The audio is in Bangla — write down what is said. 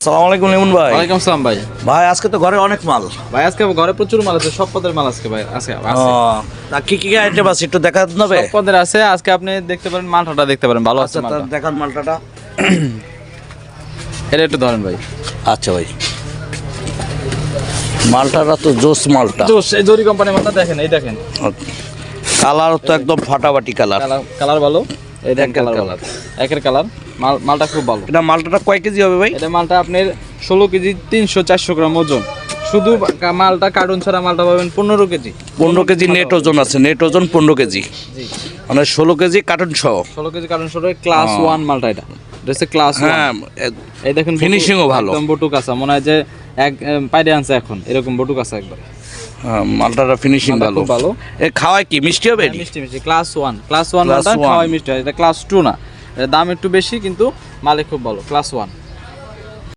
আসসালামু আলাইকুম লিমন ভাই। ওয়ালাইকুম আসসালাম ভাই। ভাই আজকে তো ঘরে অনেক মাল। ভাই আজকে ঘরে প্রচুর মাল আছে, সব পদের মাল আজকে ভাই আছে। তা কি কি আইটেম আছে একটু দেখা দেবে? সব পদের আছে। আজকে আপনি দেখতে পারেন, মালটা দেখতে পারেন, ভালো আছে আচ্ছা মালটা। দেখান মালটাটা। এটা একটু ধরেন ভাই। আচ্ছা ভাই, মালটাটা তো জোস মালটা। জোস, এই জরি কোম্পানির মালটা দেখেন, এই দেখেন কালার তো একদম ফাটাফাটি কালার। কালার ভালো, এই দেখেন একের কালার কালার। একের কালার। মালটা খুব ভালো। এটা মালটাটা কয় কেজি হবে ভাই? এটা মালটা আপনার 16 কেজি 300-400 গ্রাম ওজন। শুধু মালটা কার্টুন ছাড়া মালটা পাবেন 15 কেজি। 15 কেজি নেট ওজন আছে, নেট ওজন 15 কেজি, জি মানে 16 কেজি কার্টন সহ। 16 কেজি কার্টুন সহ ক্লাস 1 মালটা। এটা হচ্ছে ক্লাস 1। হ্যাঁ, এই দেখেন ফিনিশিংও ভালো, একদম বটুক আছে, মনে হয় যে এক পাইরে আনছে এখন, এরকম বটুক আছে একবার। মালটাটা ফিনিশিং মালটা ভালো। খুব ভালো। এ খাওয়ায় কি মিষ্টি হবে? মিষ্টি মিষ্টি ক্লাস 1 মালটা Class one। খাওয়াই মিষ্টি হয়। এটা ক্লাস 2 না, এর দাম একটু বেশি কিন্তু মালে খুব ভালো। ক্লাস 1